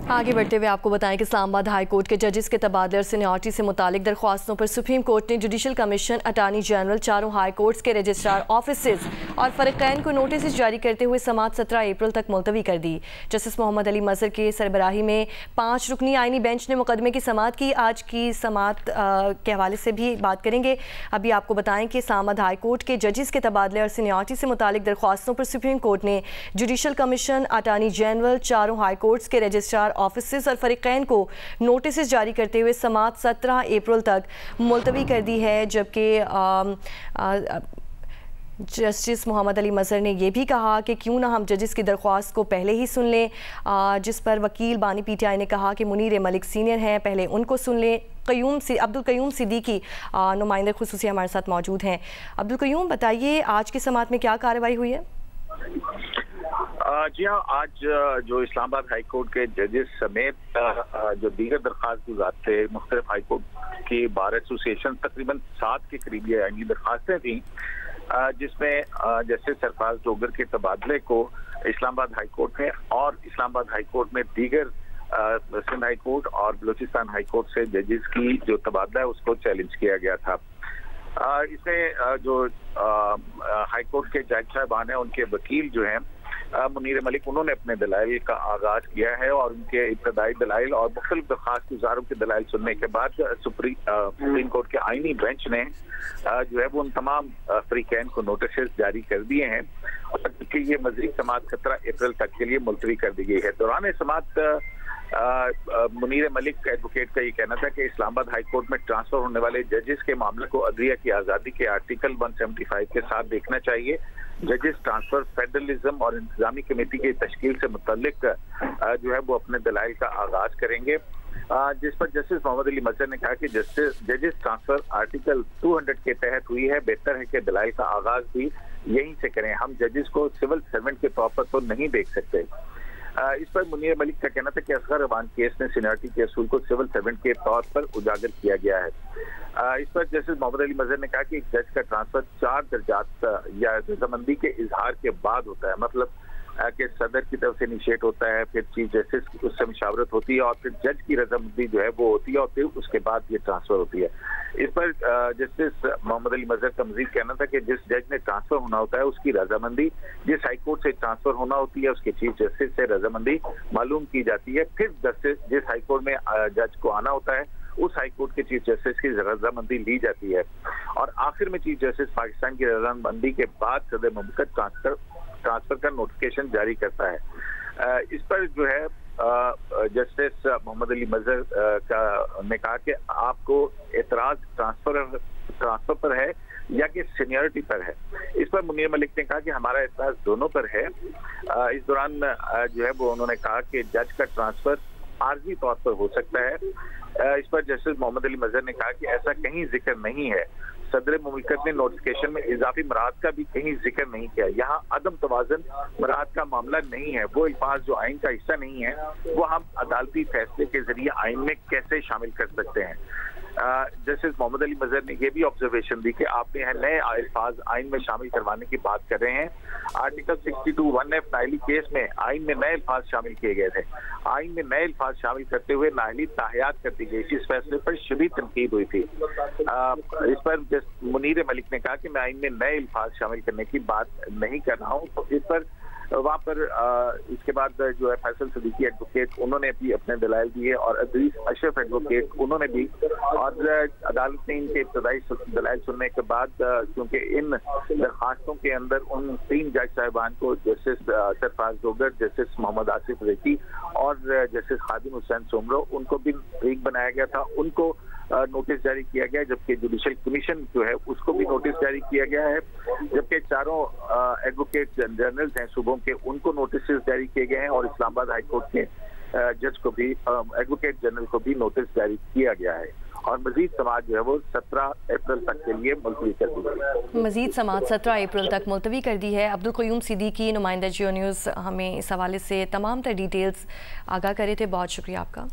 आगे बढ़ते हुए आपको बताएं कि इस्लामाबाद हाई कोर्ट के जजेस के तबादले और सीनियरिटी से मुतालिक दरख्वास्तों पर सुप्रीम कोर्ट ने जुडिशल कमीशन, अटार्नी जनरल, चारों हाई कोर्ट्स के रजिस्ट्रार ऑफिसेज और फरीकैन को नोटिस जारी करते हुए समाअत 17 अप्रैल तक मुलतवी कर दी। जस्टिस मोहम्मद अली मजहर की सरबराही में 5 रुकनी आइनी बेंच ने मुकदमे की समाअत की। आज की समाअत के हवाले से भी बात करेंगे। अभी आपको बताएं कि इस्लामाबाद हाई कोर्ट के जजेस के तबादले और सीनियरिटी से मुतालिक दरख्वास्तों पर सुप्रीम कोर्ट ने जुडिशल कमीशन, अटार्नी जनरल, चारों हाई कोर्ट्स के रजिस्ट्रार ऑफिसेज और फरीकैन को नोटिस जारी करते हुए समाअत 17 अप्रैल तक मुलतवी कर दी है। जबकि जस्टिस मोहम्मद अली मजहर ने यह भी कहा कि क्यों ना हम जजेस की दरख्वास्त को पहले ही सुन लें, जिस पर वकील बानी पीटीआई ने कहा कि मुनीर मलिक सीनियर हैं, पहले उनको सुन लें। अब्दुल कयूम सिद्दीकी नुमाइंदे खुसूसी हमारे साथ मौजूद हैं। अब्दुल कयूम, बताइए आज की समाअत में क्या कार्रवाई हुई है? जी हाँ, आज जो इस्लामाबाद हाई कोर्ट के जजेस समेत जो दीगर दरख्वास्त गुजार थे, मुख्तलिफ हाई कोर्ट की बार एसोसिएशन, तकरीबन 7 के करीब ये आइनी दरख्वास्तें थी, जिसमें जस्टिस सरफराज डोगर के तबादले को इस्लामाबाद हाई कोर्ट में और इस्लामाबाद हाई कोर्ट में दीगर सिंध हाई कोर्ट और बलूचिस्तान हाई कोर्ट से जजेस की जो तबादला है उसको चैलेंज किया गया था। इसमें जो हाई कोर्ट के जज साहबान हैं, उनके वकील जो हैं मुनीर मलिक, उन्होंने अपने दलाइल का आगाज किया है और उनके इब्तदाई दलाइल और मुख्तलिफ दरख्वास्त गुजारों के दलाइल सुनने के बाद सुप्रीम कोर्ट के आइनी बेंच ने जो है वो उन तमाम फरीकैन को नोटिस जारी कर दिए हैं और ये मजीद समाअत 17 अप्रैल तक के लिए मुलतवी कर दी गई है। दौरान समाअत मुनीर मलिक एडवोकेट का ये कहना था कि इस्लामाबाद हाई कोर्ट में ट्रांसफर होने वाले जजेस के मामले को अदलिया की आज़ादी के आर्टिकल 175 के साथ देखना चाहिए। जजेस ट्रांसफर, फेडरलिज्म और इंतजामी कमेटी की तश्कील से मुतल्लिक जो है वो अपने दलाइल का आगाज करेंगे, जिस पर जस्टिस मोहम्मद अली मजहर ने कहा कि जजेस ट्रांसफर आर्टिकल 200 के तहत हुई है, बेहतर है कि दलाइल का आगाज भी यहीं से करें। हम जजेस को सिविल सर्वेंट के तौर पर तो नहीं देख सकते। इस पर मुनीर मलिक का कहना था कि असगर अवान केस में सीनियरिटी के असूल को सिविल सर्वेंट के तौर पर उजागर किया गया है। इस पर जस्टिस मोहम्मद अली मजहर ने कहा कि एक जज का ट्रांसफर 4 दर्जात या रजामंदी के इजहार के बाद होता है, मतलब कि सदर की तरफ से इनिशिएट होता है, फिर चीफ जस्टिस उससे मशावरत होती है और फिर जज की रजामंदी जो है वो होती है और फिर उसके बाद ये ट्रांसफर होती है। इस पर जस्टिस मोहम्मद अली मजहर का मजीद कहना था कि जिस जज ने ट्रांसफर होना होता है उसकी रजामंदी जिस हाईकोर्ट से ट्रांसफर होना होती है उसके चीफ जस्टिस से रजामंदी मालूम की जाती है, फिर जिस हाईकोर्ट में जज को आना होता है उस हाईकोर्ट के चीफ जस्टिस की रजामंदी ली जाती है और आखिर में चीफ जस्टिस पाकिस्तान की रजामंदी के बाद सदर मुमलकत ट्रांसफर का नोटिफिकेशन जारी करता है। इस पर जो है जस्टिस मोहम्मद अली मजहर ने कहा कि आपको एतराज ट्रांसफर पर है या कि सीनियरिटी पर है। इस पर मुनीर मलिक ने कहा कि हमारा एतराज दोनों पर है। इस दौरान जो है वो उन्होंने कहा कि जज का ट्रांसफर आर्जी तौर पर हो सकता है। इस पर जस्टिस मोहम्मद अली मजहर ने कहा कि ऐसा कहीं जिक्र नहीं है। सदर मुमलकत ने नोटिफिकेशन में इजाफी मराहत का भी कहीं जिक्र नहीं किया। यहाँ अदम तवाज़ुन मराहत का मामला नहीं है। वो अल्फाज जो आइन का हिस्सा नहीं है वो हम अदालती फैसले के जरिए आइन में कैसे शामिल कर सकते हैं। जस्टिस मोहम्मद अली मजहर ने यह भी ऑब्जर्वेशन दी कि आपने यहाँ नए अल्फाज आइन में शामिल करवाने की बात कर रहे हैं। आर्टिकल 62(1)(f) नाहली केस में आइन में नए अल्फाज शामिल किए गए थे। आइन में नए अल्फाज शामिल करते हुए नाहली ताहयात कर दी गई। इस फैसले पर शदीद तनकीद हुई थी। इस पर मुनीर मलिक ने कहा कि मैं आइन में नए अल्फाज शामिल करने की बात नहीं कर रहा हूँ। तो इस पर वहाँ पर इसके बाद जो है फैसल सिद्दीकी एडवोकेट उन्होंने भी अपने दलाइल दिए और अजीज अशरफ एडवोकेट उन्होंने भी, और अदालत ने इनके इब्तदाई दलाइल सुनने के बाद क्योंकि इन दरखास्तों के अंदर उन 3 जज साहिबान को जस्टिस सरफराज डोगर, जस्टिस मोहम्मद आसिफ रैकी और जस्टिस खादिम हुसैन सोमरो उनको भी फरीक बनाया गया था, उनको नोटिस जारी किया गया, जबकि जुडिशल कमीशन जो है उसको भी नोटिस जारी किया गया है, जबकि चारों एडवोकेट जनरल हैं सूबों के उनको नोटिस जारी किए गए हैं और इस्लामाबाद हाई कोर्ट के जज को भी, एडवोकेट जनरल को भी नोटिस जारी किया गया है और मजीद समाअत जो है वो 17 अप्रैल तक के लिए मुलतवी कर दी गई। मजीद समाअत 17 अप्रैल तक मुलतवी कर दी है। अब्दुल कयूम सिद्दीकी नुमाइंदा जियो न्यूज़ हमें इस हवाले से तमाम तर डिटेल्स आगाह करे थे। बहुत शुक्रिया आपका।